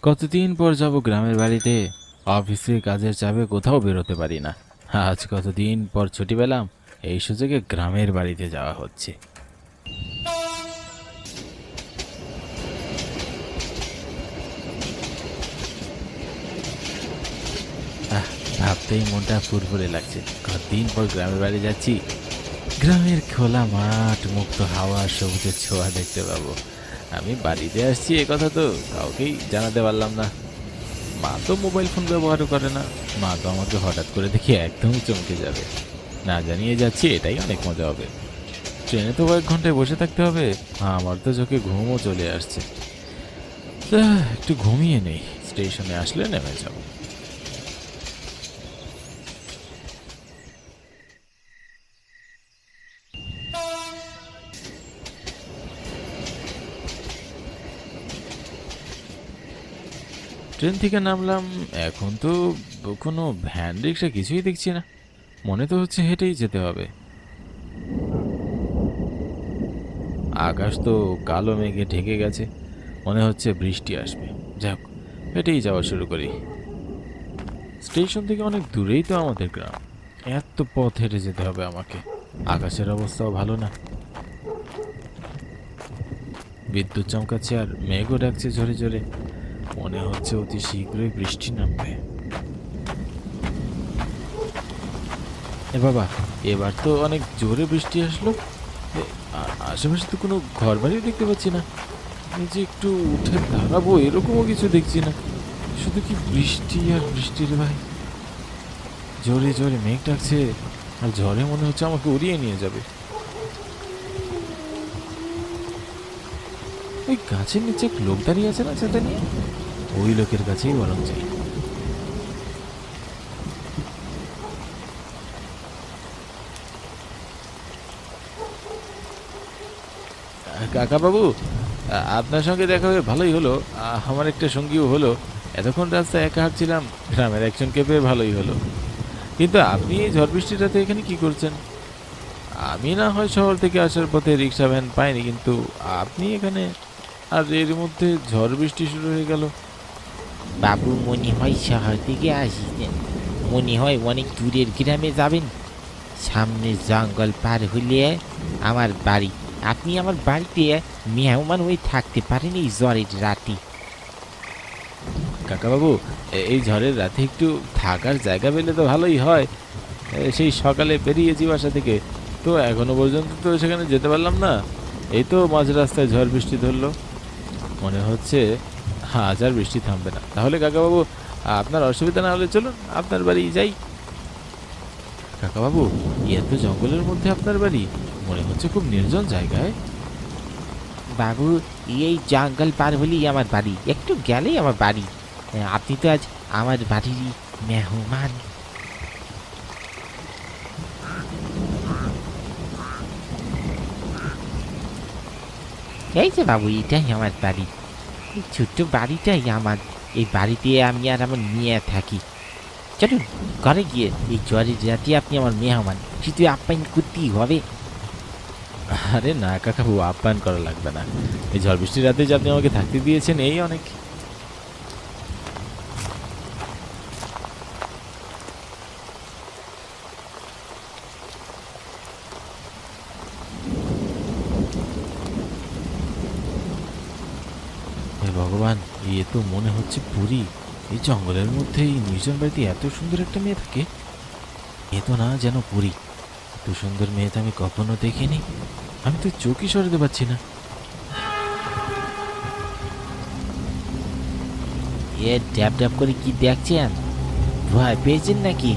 কতদিন পর যাব গ্রামের বাড়িতে। অফিসে কাজের চাপে কোথাও বেরোতে পারি না। আজ কতদিন পর ছুটি পেলাম, এই সুযোগে গ্রামের বাড়িতে যাওয়া হচ্ছে। আহ, ভাবতেই মনটা ফুরফুরে লাগছে। কতদিন পর গ্রামের বাড়ি যাচ্ছি। গ্রামের খোলা মাঠ, মুক্ত হাওয়া, সবুজের ছোঁয়া দেখতে পাবো। আমি বাড়িতে আসছি এ কথা তো কাউকেই জানাতে পারলাম না। মা তো মোবাইল ফোন ব্যবহারও করে না। মা তো আমাকে হঠাৎ করে দেখে একদমই চমকে যাবে। না জানিয়ে যাচ্ছি, এটাই অনেক মজা হবে। ট্রেনে তো কয়েক ঘন্টায় বসে থাকতে হবে। আমার তো চোখে ঘুমও চলে আসছে। একটু ঘুমিয়ে নেই, স্টেশনে আসলে নেমে যাব। ট্রেন থেকে নামলাম। এখন তো কোনো ভ্যান রিক্সা কিছুই দেখছি না। মনে তো হচ্ছে হেঁটেই যেতে হবে। আকাশ তো কালো মেঘে ঢেকে গেছে, মনে হচ্ছে বৃষ্টি আসবে। যাক, হেঁটেই যাওয়া শুরু করি। স্টেশন থেকে অনেক দূরেই তো আমাদের গ্রাম। এত পথ হেঁটে যেতে হবে আমাকে। আকাশের অবস্থাও ভালো না, বিদ্যুৎ চমকাচ্ছে আর মেঘও ডাকছে ঝরে ঝরে। মনে হচ্ছে অতি শীঘ্রই বৃষ্টি নামবে। এ বাবা, এবার তো অনেক জোরে বৃষ্টি আসলো। আশেপাশে তো কোনো ঘর বাড়িও দেখতে পাচ্ছি না। আমি যে একটু উঠে দাঁড়াবো এরকমও কিছু দেখছি না। শুধু কি বৃষ্টি আর বৃষ্টি রে ভাই। জোরে জোরে মেঘ ডাকছে, আর ঝড়ে মনে হচ্ছে আমাকে উড়িয়ে নিয়ে যাবে। ওই গাছের নিচে এক লোক দাঁড়িয়ে আছে না ছাতা নিয়ে, ওই লোকের কাছেই বরং যাই। কাকা বাবু, আপনার সঙ্গে দেখা হয়ে ভালোই হলো। আমার একটা সঙ্গীও হলো। এতক্ষণ রাস্তায় একা হাঁটছিলাম, গ্রামের একজনকে পেয়ে ভালোই হলো। কিন্তু আপনি এই ঝড় বৃষ্টির রাতে এখানে কি করছেন? আমি না হয় শহর থেকে আসার পথে রিক্সা ভ্যান পাইনি, কিন্তু আপনি এখানে, আর এর মধ্যে ঝড় বৃষ্টি শুরু হয়ে গেল। বাবু, মনে হয় শহর থেকে আসিছেন। মনে হয় অনেক দূরের গ্রামে যাবেন। সামনে জঙ্গল পার হলে আমার বাড়ি। আপনি আমার বাড়িতে মেহমান হয়ে থাকতে পারেন এই জ্বরের রাতে। কাকাবাবু, এই ঝড়ের রাতে একটু থাকার জায়গা পেলে তো ভালোই হয়। সেই সকালে বেরিয়েছি বাসা থেকে, তো এখনো পর্যন্ত তো সেখানে যেতে পারলাম না। এই তো মাঝ রাস্তায় ঝড় বৃষ্টি ধরলো। মনে হচ্ছে আজ আর বৃষ্টি থামবে না। তাহলে কাকাবাবু, আপনার অসুবিধা না হলে চলুন আপনার বাড়ি যাই। কাকাবাবু, এত জঙ্গলের মধ্যে আপনার বাড়ি? মনে হচ্ছে খুব নির্জন জায়গায়। বাবু, এই জঙ্গল পার হলেই আমার বাড়ি, একটু গেলেই আমার বাড়ি। আপনি তো আজ আমার বাড়িরই মেহমান। এই যে বাবু, এটাই আমার বাড়ি। এই ছোট্ট বাড়িটাই আমার। এই বাড়িতে আমি আর আমার মেয়ে থাকি। চলুন ঘরে গিয়ে এই জ্বরের রাতে আপনি আমার মেহমান, শুধু আপ্যায়ন করতেই হবে। আরে না কাকাবাবু, আপ্যায়ন করা লাগবে না। এই ঝড় বৃষ্টির রাতে যে আপনি আমাকে থাকতে দিয়েছেন, এই অনেক। হে ভগবান, এ তো মনে হচ্ছে পুরী। এই জঙ্গলের মধ্যে এই নির্জন বাড়িতে এত সুন্দর একটা মেয়ে থাকে। এ তো না যেন পুরী। এত সুন্দর মেয়ে তো আমি কখনো দেখিনি। আমি তো চোখই সরাতে পারছি না। এ ড্যাব ড্যাব করে কি দেখছেন? ভয় পেয়েছেন নাকি?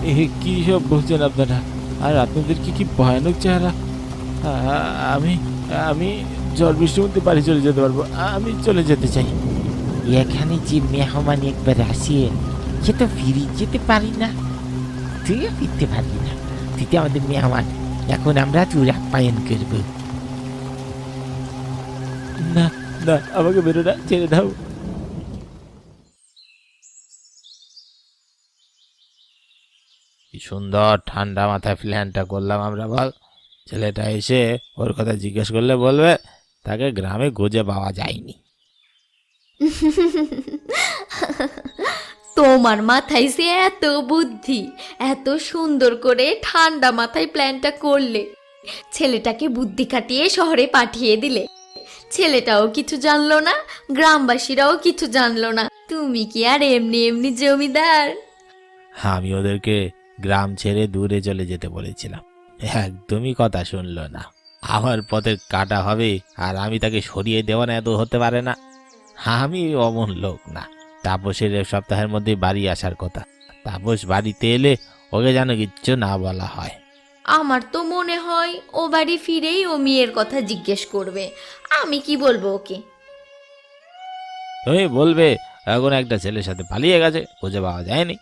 এ কি সব বলছেন আপনারা? আর আপনাদের কি কি ভয়ানক চেহারা! আমি আমি ঝড় বৃষ্টির মধ্যে বাড়ি চলে যেতে পারবো। আমি চলে যেতে চাই। এখানে যে মেহমান একবার আসে, সে তো ফিরে যেতে পারি না। তুইও ফিরতে পারবি না। তুই তো আমাদের মেহমান। এখন আমরা তোর আপ্যায়ন করবো। না, না, আমাকে বেরো না, ছেড়ে দাও। কি সুন্দর ঠান্ডা মাথায় প্ল্যানটা করলাম আমরা, বল। ছেলেটা এসে ওর কথা জিজ্ঞেস করলে বলবে তাকে গ্রামে খুঁজে পাওয়া যায়নি। তোমার মাথায় সে এত বুদ্ধি, এত সুন্দর করে ঠান্ডা মাথায় প্ল্যানটা করলে, ছেলেটাকে বুদ্ধি খাটিয়ে শহরে পাঠিয়ে দিলে। ছেলেটাও কিছু জানলো না, গ্রামবাসীরাও কিছু জানলো না। তুমি কি আর এমনি এমনি জমিদার? আমি ওদেরকে গ্রাম ছেড়ে দূরে চলে যেতে বলেছিলাম, একদমই কথা শুনলো না। আমার পথে কাটা হবে আর আমি তাকে সরিয়ে দেওয়া না, এত হতে পারে না। আমি অমন লোক না। তাপসের এক সপ্তাহের মধ্যে বাড়ি আসার কথা। তাপস বাড়িতে এলে ওকে যেন কিচ্ছু না বলা হয়। আমার তো মনে হয় ও বাড়ি ফিরেই ও মেয়ের কথা জিজ্ঞেস করবে। আমি কি বলবো ওকে? তুমি বলবে এখন একটা ছেলের সাথে পালিয়ে গেছে, খুঁজে পাওয়া যায়নি।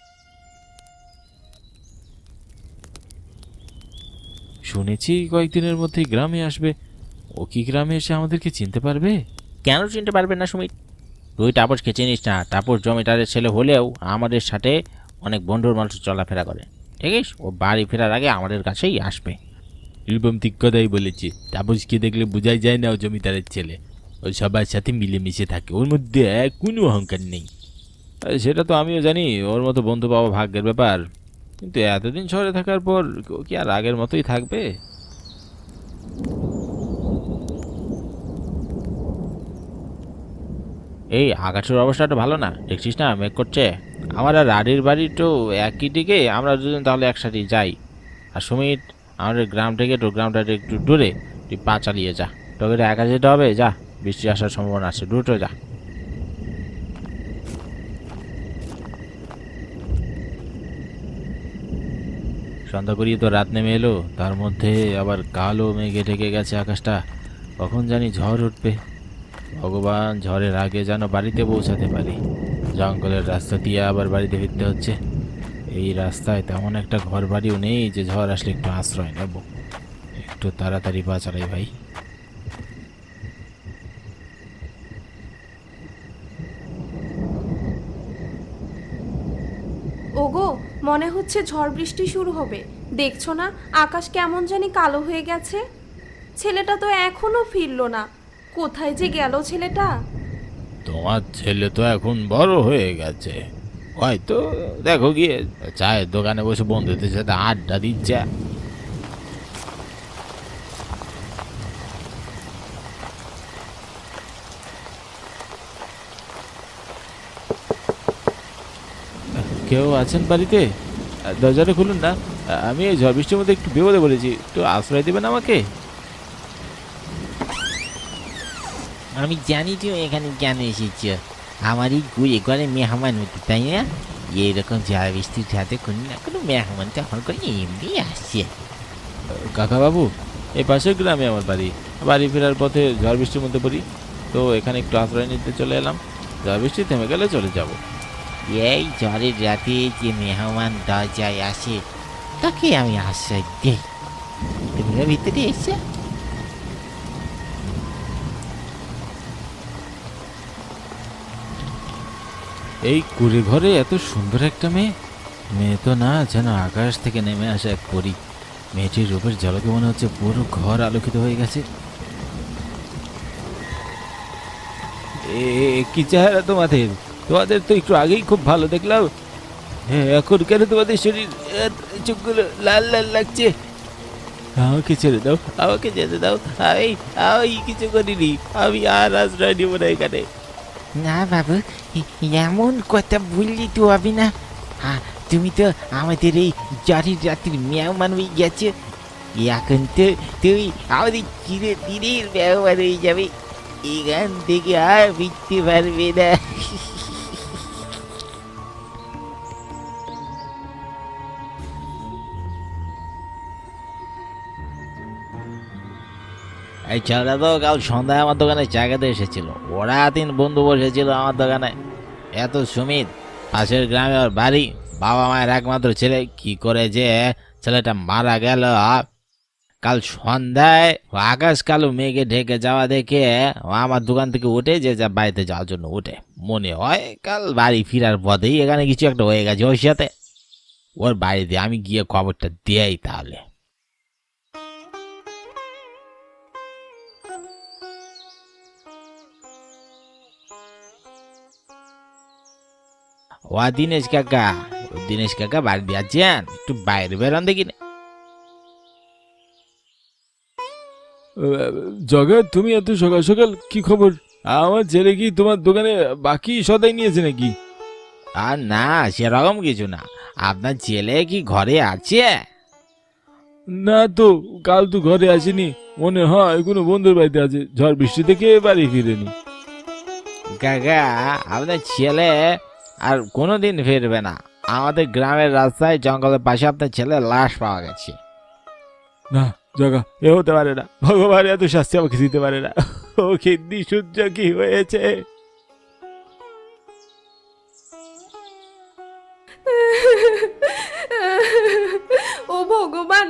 শুনেছি কয়েকদিনের মধ্যেই গ্রামে আসবে। ও কি গ্রামে এসে আমাদেরকে চিনতে পারবে? কেন চিনতে পারবে না সুমিত? তুই তাপসকে চিনিস না? তাপস জমিদারের ছেলে হলেও আমাদের সাথে অনেক বন্ধুর মানুষ চলাফেরা করে। ঠিক আছে, ও বাড়ি ফেরার আগে আমাদের কাছেই আসবে। এরকম ঠিক কথাই বলেছি। তাপসকে দেখলে বোঝাই যায় না ও জমিদারের ছেলে। ও সবার সাথে মিলেমিশে থাকে, ওর মধ্যে কোনো অহংকার নেই। সেটা তো আমিও জানি, ওর মতো বন্ধু পাওয়া ভাগ্যের ব্যাপার। কিন্তু এতদিন শহরে থাকার পর ও কি আর আগের মতোই থাকবে? এই আকাশের অবস্থাটা ভালো না, দেখছিস না মেঘ করছে। আমার আর রাডির বাড়ি তো একই দিকে, আমরা দুজন তাহলে একসাথেই যাই। আর সুমিত, আমাদের গ্রাম থেকে তোর গ্রামটা একটু দূরে, তুই পা চালিয়ে যা। তোকে তো একা যেতে হবে, যা। বৃষ্টি আসার সম্ভাবনা আছে, দ্রুত যা। সন্ধ্যা করিয়ে তো রাত নেমে এলো, তার মধ্যে আবার কালো মেঘে ঢেকে গেছে আকাশটা। কখন জানি ঝড় উঠবে। ভগবান, ঝড়ের আগে যেন বাড়িতে পৌঁছাতে পারি। জঙ্গলের রাস্তা দিয়ে আবার বাড়িতে ফিরতে হচ্ছে। এই রাস্তায় তেমন একটা ঘর বাড়িও নেই যে ঝড় আসলে একটু আশ্রয় নেব। একটু তাড়াতাড়ি পা চালাই ভাই। ওগো, মনে হচ্ছে ঝড় বৃষ্টি শুরু হবে। দেখছো না আকাশ কেমন জানি কালো হয়ে গেছে? ছেলেটা তো এখনো ফিরলো না। কোথায় যে গেল ছেলেটা? তোমার ছেলে তো এখন বড় হয়ে গেছে, হয়তো দেখো গিয়ে চায়ের দোকানে বসে বন্ধুদের সাথে আড্ডা দিচ্ছে। কেউ আছেন বাড়িতে? দরজাটা খুলুন না। আমি এই ঝড় বৃষ্টির মধ্যে একটু বিপদে পড়েছি, একটু আশ্রয় দেবেন আমাকে? আমি জানি তুমি এখানে কেন এসেছ। আমার এই গুড়ে ঘরে মেহমান হতে, তাই না? এইরকম ঝড় বৃষ্টির সাথে কোনো না কোনো মেহমান তো আমার করে এমনি আসছে। কাকা বাবু, এই পাশের গ্রামে আমার বাড়ি। বাড়ি ফেরার পথে ঝড় বৃষ্টির মধ্যে পড়ি, তো এখানে একটু আশ্রয় নিতে চলে এলাম। ঝড় বৃষ্টি থেমে গেলে চলে যাব। এই ঝড়ের রাতে যে মেহমান দরজায় আসে, তাকে আমি আশ্রয় দিই। তুমিও ভিতরে এসে। এই কুড়ে ঘরে এত সুন্দর একটা মেয়ে। মেয়ে তো না, যেন আকাশ থেকে নেমে আসা এক পরী। মেয়েটির রূপের ঝলকে মনে হচ্ছে পুরো ঘর আলোকিত হয়ে গেছে। কি চেহারা তোমাদের! তোমাদের তো একটু আগেই খুব ভালো দেখলাম, এখন কেন তোমাদের শরীর চোখগুলো লাল লাল লাগছে? আমাকে ছেড়ে দাও, আমাকে যেতে দাও। আমি আমি কিছু করিনি, আমি আর আশ্রয় নিব না এখানে। না বাবু, এমন কথা বললি তো হবে না। তুমি তো আমাদের এই ঝড়ের রাত্রির মেহমান হয়ে গেছো। এখন তো তুমি আমাদের চিরে দিনের মেহমান হয়ে যাবে। এখান থেকে আর ফিরতে পারবে না। এই ছেলেটা তো কাল সন্ধ্যায় আমার দোকানে চা খেতে এসেছিল। ওরা 3 বন্ধু বসেছিল আমার দোকানে। এত সুমিত, পাশের গ্রামে ওর বাড়ি, বাবা মায়ের একমাত্র ছেলে। কি করে যে ছেলেটা মারা গেল, কাল সন্ধ্যায় আকাশ কালো মেঘে ঢেকে যাওয়া দেখে ও আমার দোকান থেকে উঠে যে যা বাড়িতে যাওয়ার জন্য উঠে। মনে হয় কাল বাড়ি ফেরার পথেই এখানে কিছু একটা হয়ে গেছে ওর সাথে। ওর বাড়িতে আমি গিয়ে খবরটা দেই তাহলে। ও দীনেশ কাকা বাড়ি দিয়ে আছেন, একটু বাইরে বেরোন দেখি না। জগৎ, তুমি এত সকাল সকাল কি খবর? আমার ছেলে কি তোমার দোকানে বাকি সদাই নিয়েছে নাকি? আর না, সেরকম কিছু না। আপনার ছেলে কি ঘরে আছে? না তো, কাল তো ঘরে আসেনি, মনে হয় কোনো বন্ধুর বাড়িতে আছে, ঝড় বৃষ্টি থেকে বাড়ি ফিরেনি। কাকা, আপনার ছেলে আর কোনোদিন ফিরবে না। আমাদের গ্রামের রাস্তায় জঙ্গলের পাশে আপনার ছেলের লাশ পাওয়া গেছে। না জগা, এ হতে পারে না, ভগবান এত শাস্তি আমাকে দিতে পারে না। ও খিদ্দি সূর্য কি হয়েছে? ও ভগবান,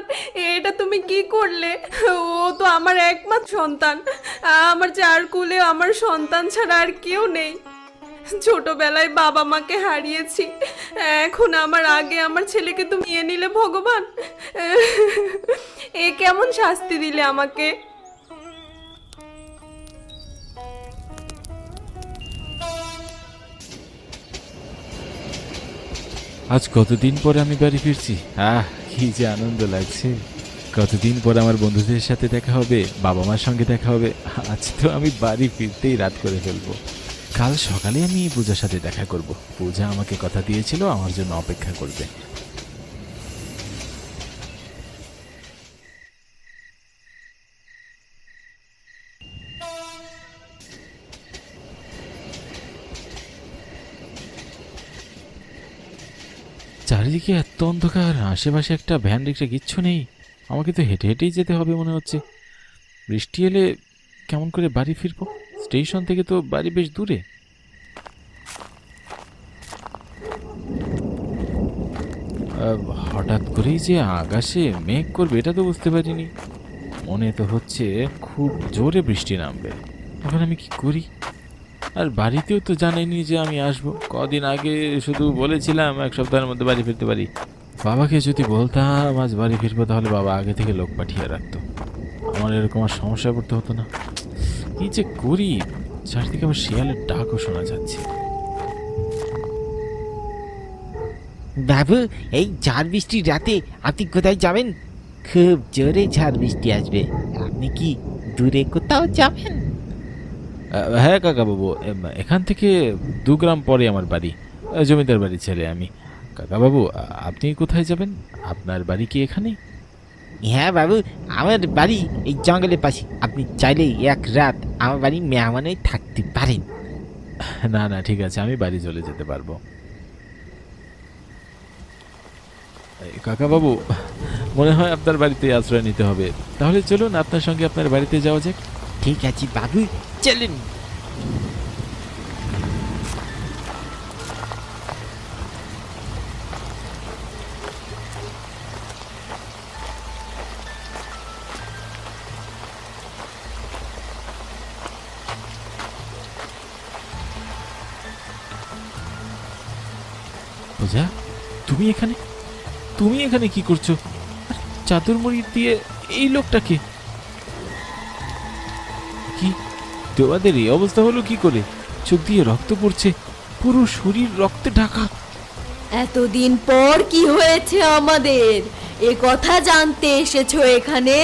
এটা তুমি কি করলে? ও তো আমার একমাত্র সন্তান। আমার চার কুলে আমার সন্তান ছাড়া আর কেউ নেই। ছোটবেলায় বাবা মাকে হারিয়েছি, এখন আমার আগে আমার ছেলেকে তুমি নিয়ে নিলে ভগবান। এ কেমন শাস্তি দিলে আমাকে? আজ কতদিন পরে আমি বাড়ি ফিরছি, কি যে আনন্দ লাগছে। কতদিন পর আমার বন্ধুদের সাথে দেখা হবে, বাবা মার সঙ্গে দেখা হবে। আজ তো আমি বাড়ি ফিরতেই রাত করে ফেলবো। কাল সকালে আমি পূজার সাথে দেখা করব। পূজা আমাকে কথা দিয়েছিল আমার জন্য অপেক্ষা করবে। চারিদিকে এত অন্ধকার, আশেপাশে একটা ভ্যান রিক্সা কিচ্ছু নেই। আমাকে তো হেঁটে হেঁটেই যেতে হবে মনে হচ্ছে। বৃষ্টি এলে কেমন করে বাড়ি ফিরবো? স্টেশন থেকে তো বাড়ি বেশ দূরে। হঠাৎ করেই যে আকাশে মেঘ করবে এটা তো বুঝতে পারিনি। মনে তো হচ্ছে খুব জোরে বৃষ্টি নামবে। এখন আমি কি করি? আর বাড়িতেও তো জানাইনি যে আমি আসবো। কদিন আগে শুধু বলেছিলাম 1 সপ্তাহের মধ্যে বাড়ি ফিরতে পারি। বাবাকে যদি বলতাম আজ বাড়ি ফিরবো, তাহলে বাবা আগে থেকে লোক পাঠিয়ে রাখতো। আমার এরকম আর সমস্যায় পড়তে হতো না। কি যে করি? চারদিকে আমার শিয়ালের ডাকও শোনা যাচ্ছে। বাবু, এই ঝড় বৃষ্টির রাতে আপনি কোথায় যাবেন? খুব জোরে ঝড় বৃষ্টি আসবে, আপনি কি দূরে কোথাও যাবেন? হ্যাঁ কাকা বাবু, এখান থেকে 2 গ্রাম পরে আমার বাড়ি। জমিদার বাড়ির ছেলে আমি। কাকা বাবু, আপনি কোথায় যাবেন? আপনার বাড়ি কি এখানে? হ্যাঁ বাবু, আমার বাড়ি এই জঙ্গলের পাশে। আপনি চাইলেই 1 রাত আমার বাড়ি মেহমানে থাকতে পারেন। না না, ঠিক আছে, আমি বাড়ি চলে যেতে পারবো। কাকা বাবু, মনে হয় আপনার বাড়িতে আশ্রয় নিতে হবে। তাহলে চলুন আপনার সঙ্গে আপনার বাড়িতে যাওয়া যাক। ঠিক আছে বাবু, চলুন। পূজা, তুমি এখানে? তুমি এখানে কি করছো? আর চাদর মুড়ি দিয়ে এই লোকটাকে? কি তোমাদের এই অবস্থা হলো কি করে? চোখ দিয়ে রক্ত পড়ছে, পুরো শরীর রক্তে ঢাকা। এতদিন পর কি হয়েছে আমাদের? এ কথা জানতে এসেছো এখানে,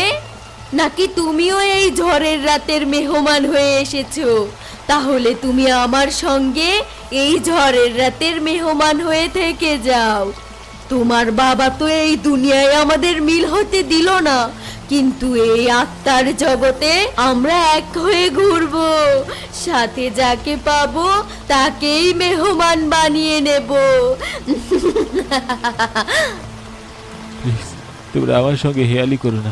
নাকি তুমিও এই ঝড়ের রাতের মেহমান হয়ে এসেছো? তাহলে তুমি আমার সঙ্গে এই ঝড়ের রাতের মেহমান হয়ে থেকে যাও। তোমার বাবা তো এই দুনিয়ায় আমাদের মিল হতে দিল না, কিন্তু এই আত্মার জগতে আমরা এক হয়ে ঘুরবো। সাথে যাকে পাবো তাকেই মেহমান বানিয়ে নেব। প্লিজ, তোমরা আমার সঙ্গে হেয়ালি করো না।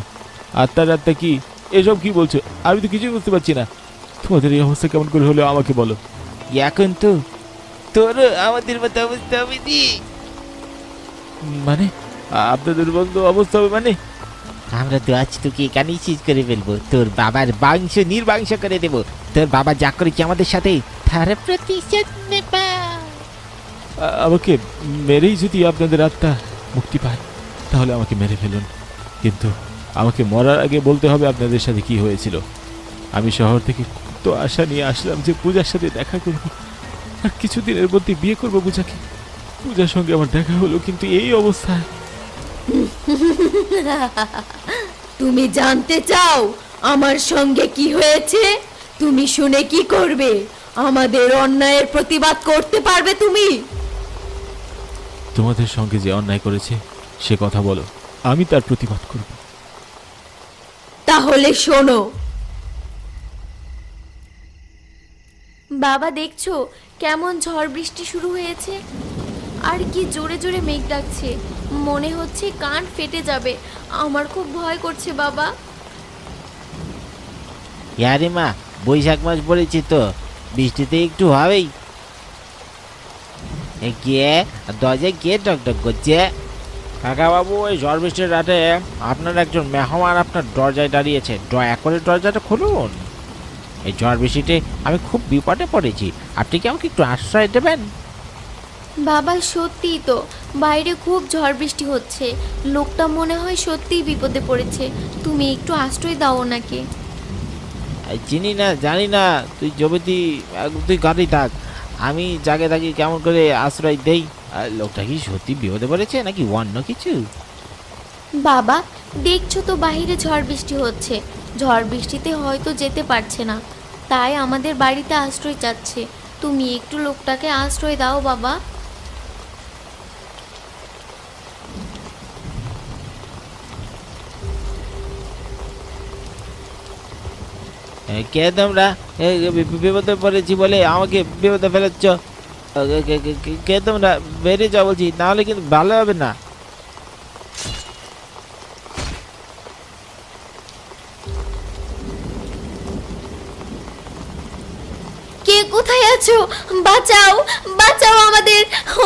আত্মা কি এসব কি বলছো? আমি তো কিছুই বুঝতে পারছি না। তোমাদের এই অবস্থা কেমন করে হলো আমাকে বলো। এখন তো তোর আমাদের মতো অবস্থা হবে নি। মানে আপনাদের বন্ধু অবস্থা হবে মানে? আমরা তো আজ তোকে এখানেই শেষ করে ফেলবো। তোর বাবার বাংশ নির্বাংশ করে দেব। তোর বাবা যা করেছে আমাদের সাথে তার প্রতিশোধ নেব। আমাকে মেরেই যদি আপনাদের আত্মা মুক্তি পায়, তাহলে আমাকে মেরে ফেলুন। কিন্তু আমাকে মরার আগে বলতে হবে আপনাদের সাথে কি হয়েছিল। আমি শহর থেকে কত আশা নিয়ে আসলাম যে পূজার সাথে দেখা করব, আর কিছুদিনের মধ্যে বিয়ে করবো পূজাকে। পূজার সঙ্গে আমার দেখা হলো, কিন্তু এই অবস্থায়। তুমি জানতে চাও আমার সঙ্গে কি হয়েছে? তুমি শুনে কি করবে? আমাদের অন্যায়ের প্রতিবাদ করতে পারবে তুমি? তোমাদের সঙ্গে যে অন্যায় করেছে সে কথা বলো, আমি তার প্রতিবাদ করব। তাহলে শোনো। বাবা, দেখছো কেমন ঝড় বৃষ্টি শুরু হয়েছে? আর কি জোরে জোরে মেঘ ডাকছে, মনে হচ্ছে কান ফেটে যাবে। আমার খুব ভয় করছে বাবা। ইয়ারে মা, বৈশাখ মাস পড়েছে তো, বৃষ্টিতে একটু হবেই। কে দরজায় কে টকটক করছে? কাকা বাবু, ওই ঝড় বৃষ্টির রাতে আপনার একজন মেহমান আপনার দরজায় দাঁড়িয়েছে, দয়া করে দরজাটা খুলুন। এই ঝড় বৃষ্টিতে আমি খুব বিপদে পড়েছি, আপনি কি আমাকে একটু আশ্রয় দেবেন? বাবা, সত্যিই তো বাইরে খুব ঝড় বৃষ্টি হচ্ছে। লোকটা মনে হয় সত্যিই বিপদে পড়েছে। তুমি একটু আশ্রয় দাও ওনাকে। চিনি না, জানি না, তুই জমিতি, তুই গাড়ি থাক, আমি জাগে থাকি কেমন করে আশ্রয় দেই। আর লোকটা কি সত্যি বিপদে পড়েছে নাকি অন্য কিছু? বাবা, দেখছো তো বাইরে ঝড় বৃষ্টি হচ্ছে। ঝড় বৃষ্টিতে হয়তো যেতে পারছে না, তাই আমাদের বাড়িতে আশ্রয় চাচ্ছে। তুমি একটু লোকটাকে আশ্রয় দাও বাবা। কে তোমরা? বিপদে পড়েছি বলে আমাকে বিপদে ফেলেছ? কে তোমরা? বেরিয়ে যাও বলছি, নাহলে কিন্তু ভালো হবে না। কে কোথায় আছো? বাঁচাও, বাঁচাও আমাদের!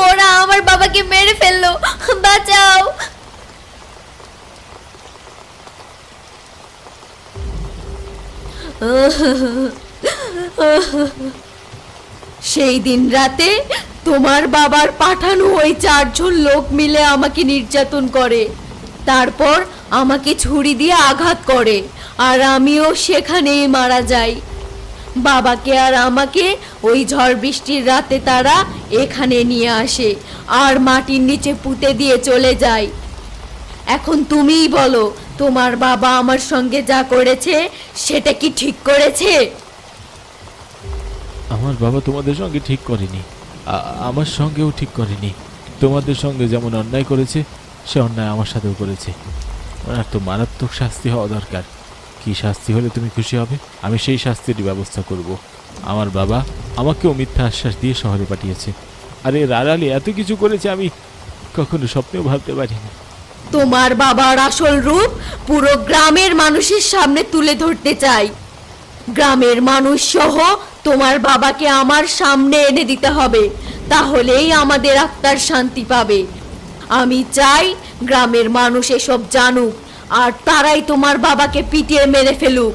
ওরা আমার বাবাকে মেরে ফেললো, বাঁচাও! সেই দিন রাতে তোমার বাবার পাঠানো ওই 4 জন লোক মিলে আমাকে নির্যাতন করে, তারপর আমাকে ছুরি দিয়ে আঘাত করে, আর আমিও সেখানেই মারা যাই। বাবাকে আর আমাকে ওই ঝড় বৃষ্টির রাতে তারা এখানে নিয়ে আসে আর মাটির নিচে পুঁতে দিয়ে চলে যায়। এখন তুমিই বলো, তোমার বাবা আমার সঙ্গে যা করেছে সেটা কি ঠিক করেছে? আমার বাবা তোমাদের সঙ্গে ঠিক করেনি, আমার সঙ্গেও ঠিক করেনি। তোমাদের সঙ্গে যেমন অন্যায় করেছে সে অন্যায় আমার সাথেও করেছে। ওনার তো মারাত্মক শাস্তি হওয়া দরকার। কি শাস্তি হলে তুমি খুশি হবে? আমি সেই শাস্তির ব্যবস্থা করব। আমার বাবা আমাকেও মিথ্যা আশ্বাস দিয়ে শহরে পাঠিয়েছে, আর এর আড়ালে এত কিছু করেছে আমি কখনো স্বপ্নেও ভাবতে পারিনি। তোমার বাবার আসল রূপ পুরো গ্রামের মানুষের সামনে তুলে ধরতে চাই। গ্রামের মানুষ সহ তোমার বাবাকে আমার সামনে এনে দিতে হবে, তাহলেই আমাদের আত্মার শান্তি পাবে। আমি চাই গ্রামের মানুষ এসব জানুক, আর তারাই তোমার বাবাকে পিটিয়ে মেরে ফেলুক।